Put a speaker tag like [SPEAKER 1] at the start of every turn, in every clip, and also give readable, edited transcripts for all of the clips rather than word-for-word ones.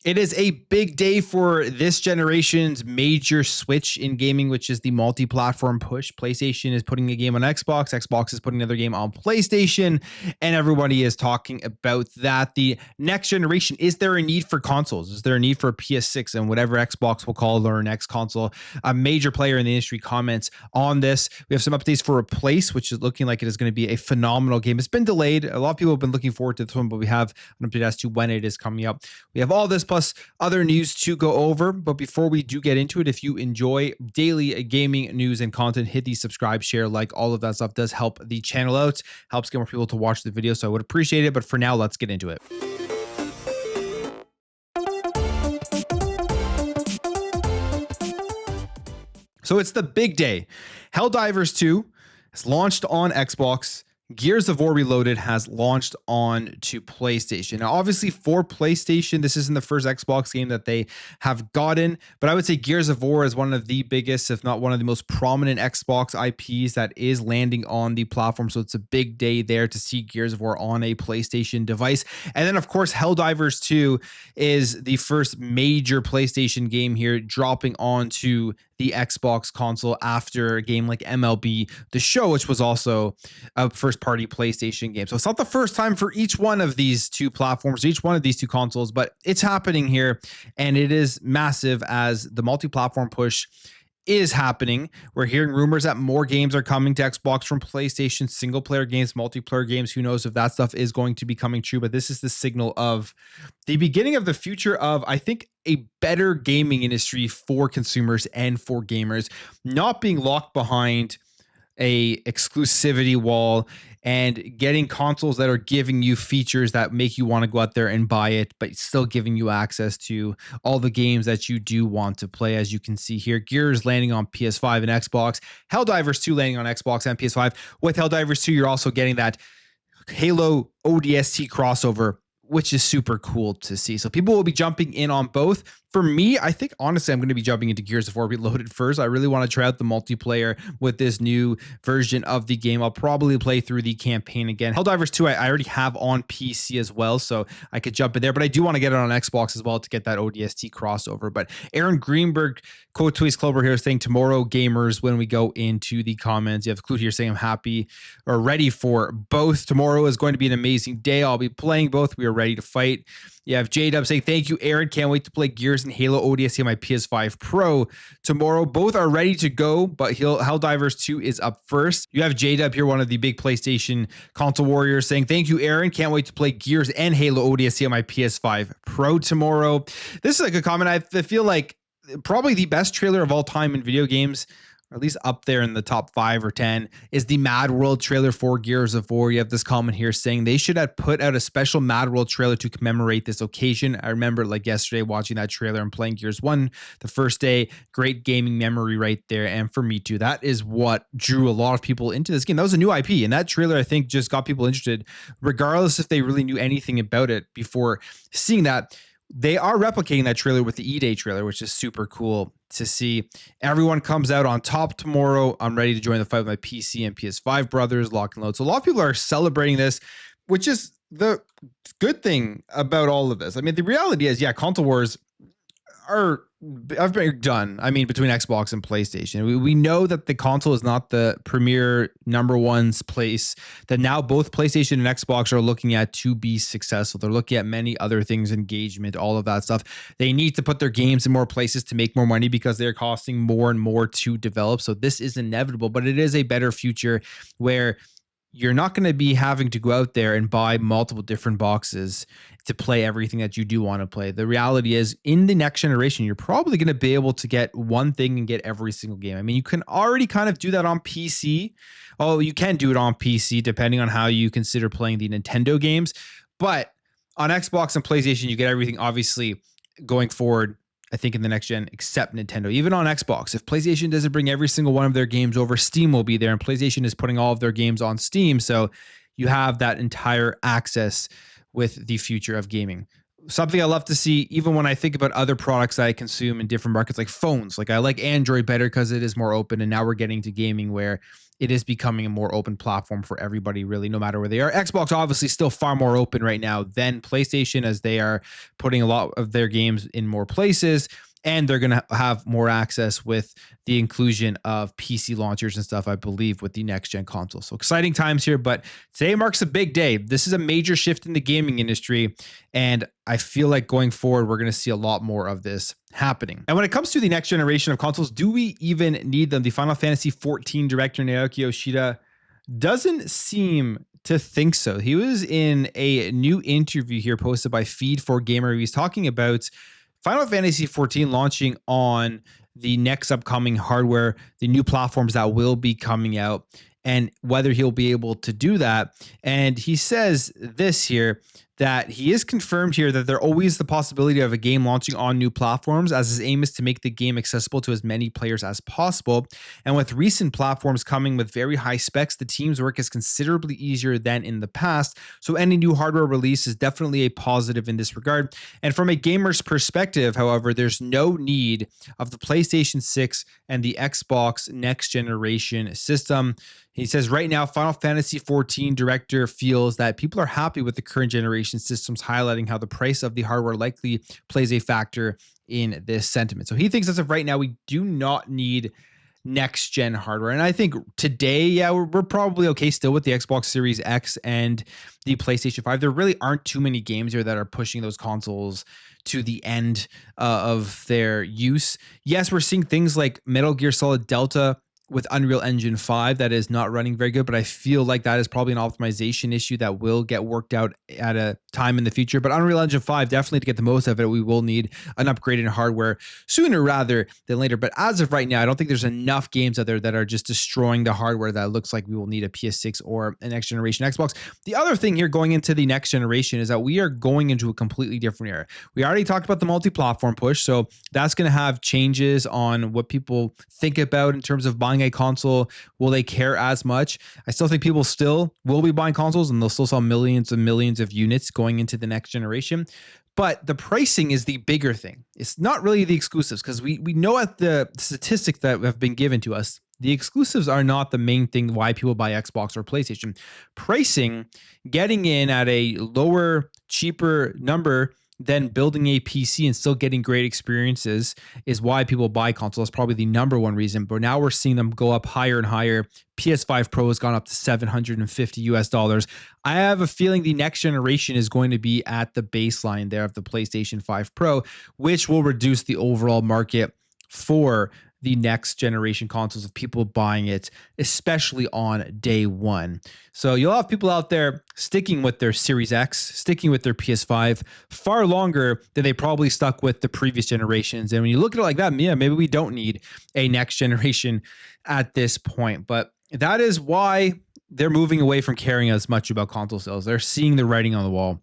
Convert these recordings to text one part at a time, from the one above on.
[SPEAKER 1] It is a big day for this generation's major switch in gaming, which is the multi-platform push. PlayStation is putting a game on Xbox, Xbox is putting another game on PlayStation, and everybody is talking about that. The next generation, is there a need for consoles? Is there a need for a PS6 and whatever Xbox will call their next console? A major player in the industry comments on this. We have some updates for Replace, which is looking like it is going to be a phenomenal game. It's been delayed. A lot of people have been looking forward to this one, but we have an update as to when it is coming up. We have all this plus other news to go over. But before we do get into it, if you enjoy daily gaming news and content, hit the subscribe, share, like, all of that stuff does help the channel out, helps get more people to watch the video. So I would appreciate it. But for now, let's get into it. So it's the big day. Helldivers 2 has launched on Xbox. Gears of War Reloaded has launched on to PlayStation. Now, obviously for PlayStation, this isn't the first Xbox game that they have gotten, but I would say Gears of War is one of the biggest, if not one of the most prominent Xbox IPs that is landing on the platform. So it's a big day there to see Gears of War on a PlayStation device. And then, of course, Helldivers 2 is the first major PlayStation game here dropping onto the Xbox console after a game like MLB The Show, which was also a first-party PlayStation game. So it's not the first time for each one of these two platforms, each one of these two consoles, but it's happening here, and it is massive as the multi-platform push is happening. We're hearing rumors that more games are coming to Xbox from PlayStation, single player games, multiplayer games. Who knows if that stuff is going to be coming true, but this is the signal of the beginning of the future of, I think, a better gaming industry for consumers and for gamers, not being locked behind a exclusivity wall and getting consoles that are giving you features that make you want to go out there and buy it, but still giving you access to all the games that you do want to play. As you can see here, Gears landing on PS5 and Xbox, Helldivers 2 landing on Xbox and PS5. With Helldivers 2, you're also getting that Halo ODST crossover, which is super cool to see. So people will be jumping in on both. For me, I think, honestly, I'm going to be jumping into Gears of War Reloaded first. I really want to try out the multiplayer with this new version of the game. I'll probably play through the campaign again. Helldivers 2, I already have on PC as well, so I could jump in there, but I do want to get it on Xbox as well to get that ODST crossover. But Aaron Greenberg, quote tweets Clover here, saying, tomorrow gamers, when we go into the comments. You have Clute here saying, I'm happy or ready for both. Tomorrow is going to be an amazing day. I'll be playing both. We are ready to fight. You have J-Dub saying, thank you, Aaron. Can't wait to play Gears and Halo ODST on my PS5 Pro tomorrow. Both are ready to go, but Helldivers 2 is up first. You have J-Dub here, one of the big PlayStation console warriors, saying, thank you, Aaron. Can't wait to play Gears and Halo ODST on my PS5 Pro tomorrow. This is a good comment. I feel like probably the best trailer of all time in video games, or at least up there in the top 5 or 10, is the Mad World trailer for Gears of War. You have this comment here saying they should have put out a special Mad World trailer to commemorate this occasion. I remember like yesterday watching that trailer and playing Gears 1 the first day. Great gaming memory right there. And for me too, that is what drew a lot of people into this game. That was a new IP, and that trailer, I think, just got people interested, regardless if they really knew anything about it before seeing that. They are replicating that trailer with the E-Day trailer, which is super cool to see. Everyone comes out on top tomorrow. I'm ready to join the fight with my PC and PS5 brothers, lock and load. So a lot of people are celebrating this, which is the good thing about all of this. I mean, the reality is, yeah, console wars I've been done. I mean, between Xbox and PlayStation, we know that the console is not the premier number one's place, that now both PlayStation and Xbox are looking at to be successful. They're looking at many other things, engagement, all of that stuff. They need to put their games in more places to make more money because they're costing more and more to develop. So this is inevitable, but it is a better future where you're not going to be having to go out there and buy multiple different boxes to play everything that you do want to play. The reality is, in the next generation, you're probably going to be able to get one thing and get every single game. I mean, you can already kind of do that on PC. Oh, you can do it on PC depending on how you consider playing the Nintendo games. But on Xbox and PlayStation, you get everything, obviously, going forward, I think, in the next gen, except Nintendo. Even on Xbox, if PlayStation doesn't bring every single one of their games over, Steam will be there, and PlayStation is putting all of their games on Steam. So you have that entire access with the future of gaming. Something I love to see, even when I think about other products that I consume in different markets, like phones. Like, I like Android better because it is more open, and now we're getting to gaming where it is becoming a more open platform for everybody, really, no matter where they are. Xbox obviously still far more open right now than PlayStation, as they are putting a lot of their games in more places, and they're going to have more access with the inclusion of PC launchers and stuff, I believe, with the next gen console. So exciting times here, but today marks a big day. This is a major shift in the gaming industry, and I feel like going forward, we're going to see a lot more of this happening. And when it comes to the next generation of consoles, do we even need them? The Final Fantasy 14 director Naoki Yoshida doesn't seem to think so. He was in a new interview here posted by Feed4Gamer. He's talking about Final Fantasy 14 launching on the next upcoming hardware, the new platforms that will be coming out, and whether he'll be able to do that. And he says this here, that he is confirmed here that there always the possibility of a game launching on new platforms, as his aim is to make the game accessible to as many players as possible. And with recent platforms coming with very high specs, the team's work is considerably easier than in the past. So any new hardware release is definitely a positive in this regard. And from a gamer's perspective, however, there's no need of the PlayStation 6 and the Xbox next generation system. He says right now, Final Fantasy 14 director feels that people are happy with the current generation systems, highlighting how the price of the hardware likely plays a factor in this sentiment. So he thinks as of right now, we do not need next gen hardware. And I think today, yeah, we're probably okay still with the Xbox Series X and the PlayStation 5. There really aren't too many games here that are pushing those consoles to the end of their use. Yes, we're seeing things like Metal Gear Solid Delta with Unreal Engine 5 that is not running very good, but I feel like that is probably an optimization issue that will get worked out at a time in the future. But Unreal Engine 5, definitely to get the most of it, we will need an upgrade in hardware sooner rather than later. But as of right now, I don't think there's enough games out there that are just destroying the hardware that looks like we will need a PS6 or a next generation Xbox. The other thing here going into the next generation is that we are going into a completely different era. We already talked about the multi-platform push, so that's going to have changes on what people think about in terms of buying a console. Will they care as much? I still think people still will be buying consoles, and they'll still sell millions and millions of units going into the next generation. But the pricing is the bigger thing. It's not really the exclusives, because we know at the statistic that have been given to us, the exclusives are not the main thing why people buy Xbox or PlayStation. Pricing, getting in at a lower, cheaper number than building a PC and still getting great experiences is why people buy consoles. That's probably the number one reason. But now we're seeing them go up higher and higher. PS5 Pro has gone up to $750. I have a feeling the next generation is going to be at the baseline there of the PlayStation 5 Pro, which will reduce the overall market for the next generation consoles of people buying it, especially on day one. So you'll have people out there sticking with their Series X, sticking with their PS5 far longer than they probably stuck with the previous generations. And when you look at it like that, yeah, maybe we don't need a next generation at this point. But that is why they're moving away from caring as much about console sales. They're seeing the writing on the wall.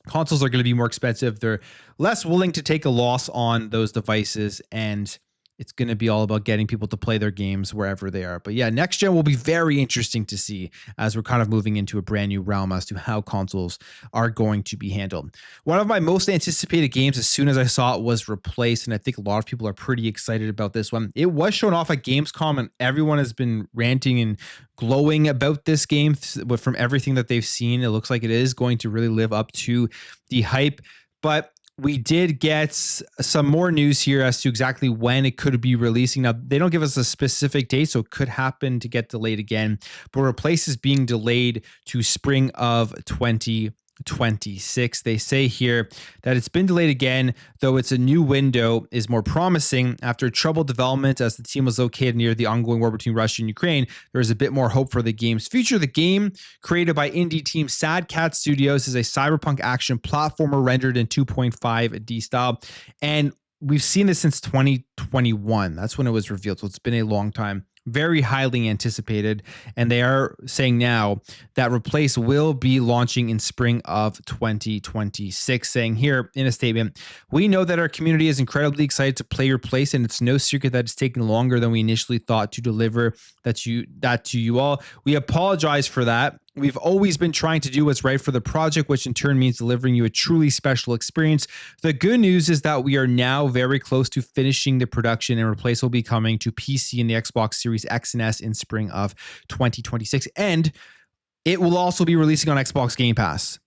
[SPEAKER 1] Consoles are going to be more expensive. They're less willing to take a loss on those devices, and it's going to be all about getting people to play their games wherever they are. But yeah, next gen will be very interesting to see as we're kind of moving into a brand new realm as to how consoles are going to be handled. One of my most anticipated games as soon as I saw it was Replaced, and I think a lot of people are pretty excited about this one. It was shown off at Gamescom, and everyone has been ranting and glowing about this game. But from everything that they've seen, it looks like it is going to really live up to the hype. But we did get some more news here as to exactly when it could be releasing. Now, they don't give us a specific date, so it could happen to get delayed again. But Replace is being delayed to spring of 2026. They say here that it's been delayed again, though it's a new window is more promising. After troubled development, as the team was located near the ongoing war between Russia and Ukraine, there is a bit more hope for the game's future. The game, created by indie team Sad Cat Studios, is a cyberpunk action platformer rendered in 2.5D style. And we've seen this since 2021. That's when it was revealed. So it's been a long time. Very highly anticipated, and they are saying now that Replace will be launching in spring of 2026, saying here in a statement, "We know that our community is incredibly excited to play Replace, and it's no secret that it's taken longer than we initially thought to deliver that to you all. We apologize for that. We've always been trying to do what's right for the project, which in turn means delivering you a truly special experience. The good news is that we are now very close to finishing the production, and Replace will be coming to PC and the Xbox Series X and S in spring of 2026. And it will also be releasing on Xbox Game Pass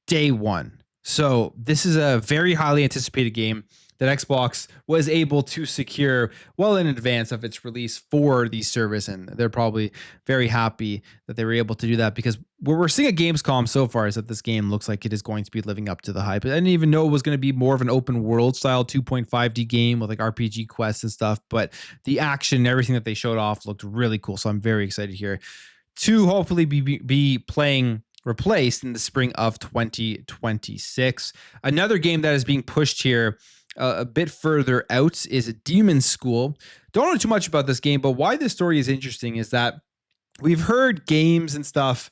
[SPEAKER 1] day one. So this is a very highly anticipated game that Xbox was able to secure well in advance of its release for the service. And they're probably very happy that they were able to do that, because what we're seeing at Gamescom so far is that this game looks like it is going to be living up to the hype. I didn't even know it was going to be more of an open world style 2.5D game with like RPG quests and stuff, but the action and everything that they showed off looked really cool. So I'm very excited here to hopefully be playing Replaced in the spring of 2026. Another game that is being pushed here a bit further out is Demon School. Don't know too much about this game, but why this story is interesting is that we've heard games and stuff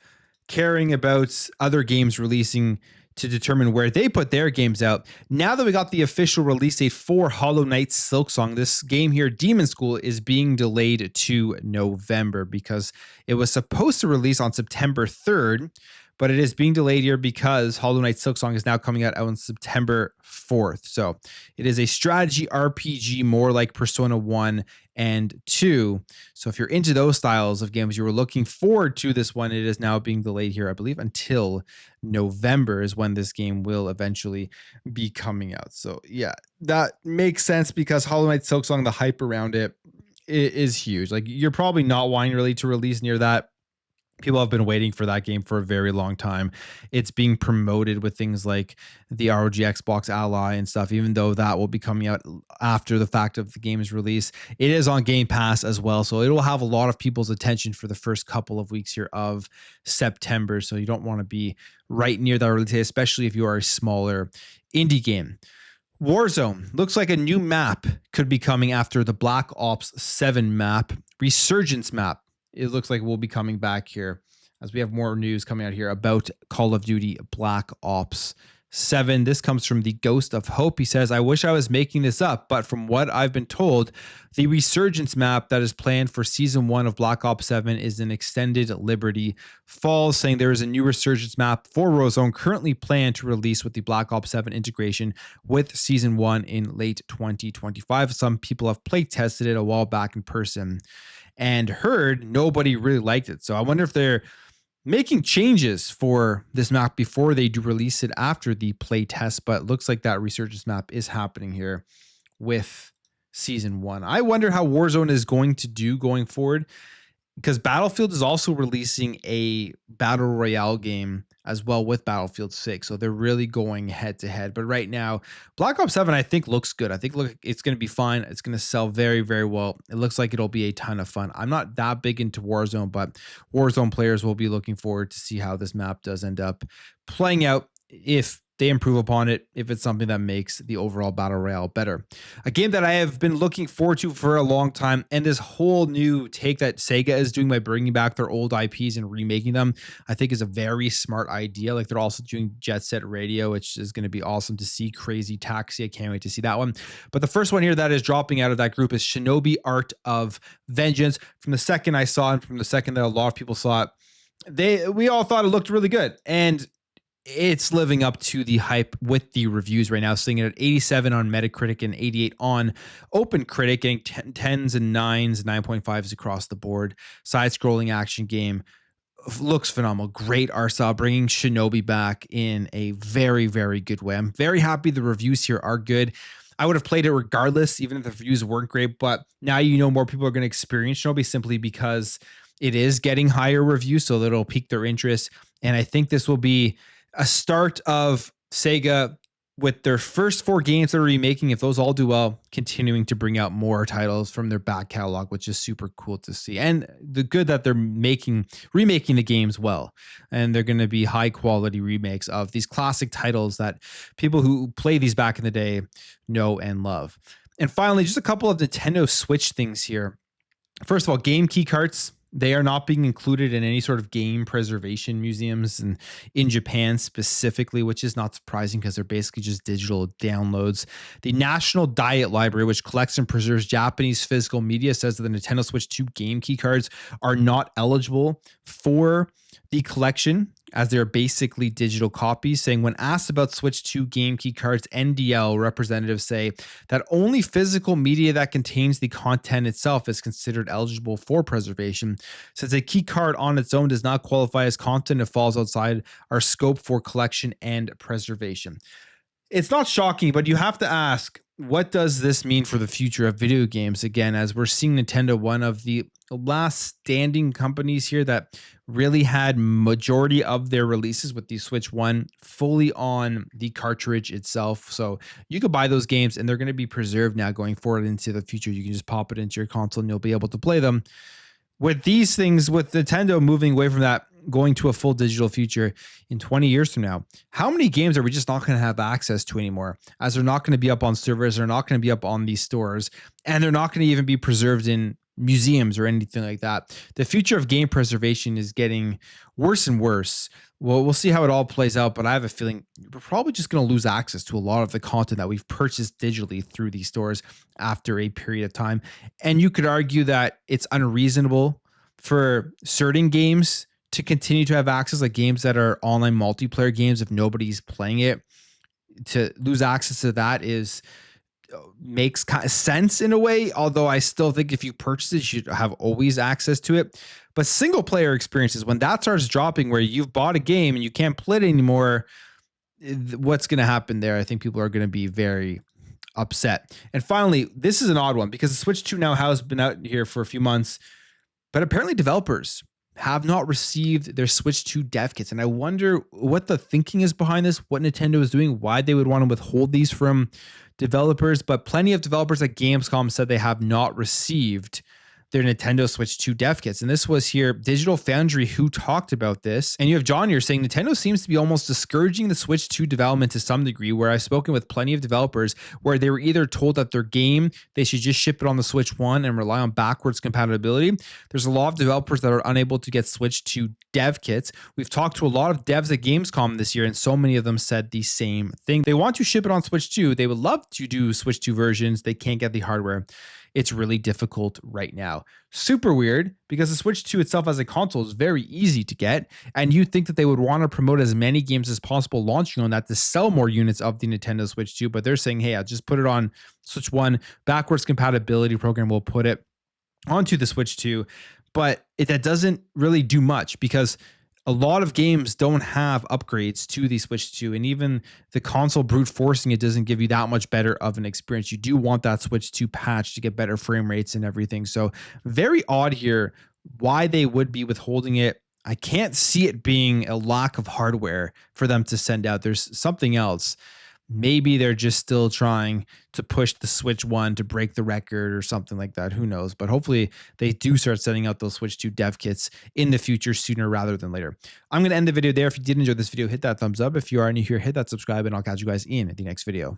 [SPEAKER 1] caring about other games releasing to determine where they put their games out. Now that we got the official release date for Hollow Knight Silksong, this game here, Demon School, is being delayed to November because it was supposed to release on September 3rd, but it is being delayed here because Hollow Knight Silksong is now coming out on September 4th. So it is a strategy RPG more like Persona 1 and 2. So if you're into those styles of games, you were looking forward to this one, it is now being delayed here, I believe, until November is when this game will eventually be coming out. So yeah, that makes sense because Hollow Knight Silksong, the hype around it is huge. Like, you're probably not wanting really to release near that. People have been waiting for that game for a very long time. It's being promoted with things like the ROG Xbox Ally and stuff, even though that will be coming out after the fact of the game's release. It is on Game Pass as well, so it will have a lot of people's attention for the first couple of weeks here of September. So you don't want to be right near that release, especially if you are a smaller indie game. Warzone looks like a new map could be coming after the Black Ops 7 map. Resurgence map, it looks like we'll be coming back here as we have more news coming out here about Call of Duty Black Ops 7. This comes from the Ghost of Hope. He says, I wish I was making this up, but from what I've been told, the Resurgence map that is planned for Season 1 of Black Ops 7 is an extended Liberty Falls, saying there is a new Resurgence map for Warzone currently planned to release with the Black Ops 7 integration with Season 1 in late 2025. Some people have play tested it a while back in person and heard nobody really liked it. So I wonder if they're making changes for this map before they do release it after the play test, but it looks like that Resurgence map is happening here with Season 1. I wonder how Warzone is going to do going forward, because Battlefield is also releasing a Battle Royale game as well with Battlefield 6. So they're really going head to head. But right now, Black Ops 7, I think, looks good. I think it's going to be fine. It's going to sell very, very well. It looks like it'll be a ton of fun. I'm not that big into Warzone, but Warzone players will be looking forward to see how this map does end up playing out, if they improve upon it, if it's something that makes the overall Battle Royale better. A game that I have been looking forward to for a long time, and this whole new take that Sega is doing by bringing back their old IPs and remaking them, I think is a very smart idea. Like, they're also doing Jet Set Radio, which is going to be awesome to see. Crazy Taxi, I can't wait to see that one. But the first one here that is dropping out of that group is ShinobI Art of Vengeance. From the second I saw it, from the second that a lot of people saw it, we all thought it looked really good. And it's living up to the hype with the reviews right now, sitting at 87 on Metacritic and 88 on OpenCritic, getting 10s and 9s, 9.5s across the board. Side-scrolling action game. Looks phenomenal. Great art style, bringing ShinobI back in a very, very good way. I'm very happy the reviews here are good. I would have played it regardless, even if the reviews weren't great, but now more people are going to experience ShinobI simply because it is getting higher reviews, so that it'll pique their interest. And I think this will be a start of Sega with their first 4 games they're remaking, if those all do well, continuing to bring out more titles from their back catalog, which is super cool to see. And the good that they're remaking the games well, and they're going to be high quality remakes of these classic titles that people who play these back in the day know and love. And finally, just a couple of Nintendo Switch things here. First of all, game key carts. They are not being included in any sort of game preservation museums and in Japan specifically, which is not surprising because they're basically just digital downloads. The National Diet Library, which collects and preserves Japanese physical media, says that the Nintendo Switch 2 game key cards are not eligible for the collection as they're basically digital copies, saying when asked about Switch 2 game key cards, NDL representatives say that only physical media that contains the content itself is considered eligible for preservation. Since a key card on its own does not qualify as content, it falls outside our scope for collection and preservation. It's not shocking, but you have to ask, what does this mean for the future of video games? Again, as we're seeing Nintendo, one of the last standing companies here that really had majority of their releases with the Switch 1 fully on the cartridge itself. So you could buy those games and they're going to be preserved now going forward into the future. You can just pop it into your console and you'll be able to play them. With these things, with Nintendo moving away from that, going to a full digital future in 20 years from now, how many games are we just not going to have access to anymore? As they're not going to be up on servers, they're not going to be up on these stores, and they're not going to even be preserved in museums or anything like that. The future of game preservation is getting worse and worse. Well, we'll see how it all plays out, but I have a feeling we're probably just going to lose access to a lot of the content that we've purchased digitally through these stores after a period of time. And you could argue that it's unreasonable for certain games to continue to have access, like games that are online multiplayer games, if nobody's playing it. To lose access to that is makes kind of sense in a way, although I still think if you purchase it, you should have always access to it. But single player experiences, when that starts dropping, where you've bought a game and you can't play it anymore, what's going to happen there? I think people are going to be very upset. And finally, this is an odd one because the Switch 2 now has been out here for a few months, but apparently developers have not received their Switch 2 dev kits. And I wonder what the thinking is behind this, what Nintendo is doing, why they would want to withhold these from developers. But plenty of developers at Gamescom said they have not received their Nintendo Switch 2 dev kits. And this was here, Digital Foundry, who talked about this. And you have John here saying Nintendo seems to be almost discouraging the Switch 2 development to some degree, where I've spoken with plenty of developers where they were either told that their game, they should just ship it on the Switch 1 and rely on backwards compatibility. There's a lot of developers that are unable to get Switch 2 dev kits. We've talked to a lot of devs at Gamescom this year, and so many of them said the same thing. They want to ship it on Switch 2. They would love to do Switch 2 versions. They can't get the hardware. It's really difficult right now. Super weird because the Switch 2 itself as a console is very easy to get. And you'd think that they would want to promote as many games as possible launching on that to sell more units of the Nintendo Switch 2. But they're saying, hey, I'll just put it on Switch 1. Backwards compatibility program will put it onto the Switch 2. But that doesn't really do much because a lot of games don't have upgrades to the Switch 2, and even the console brute forcing it doesn't give you that much better of an experience. You do want that Switch 2 patch to get better frame rates and everything. So very odd here why they would be withholding it. I can't see it being a lack of hardware for them to send out. There's something else. Maybe they're just still trying to push the Switch 1 to break the record or something like that. Who knows? But hopefully they do start sending out those Switch 2 dev kits in the future sooner rather than later. I'm going to end the video there. If you did enjoy this video, hit that thumbs up. If you are new here, hit that subscribe, and I'll catch you guys in the next video.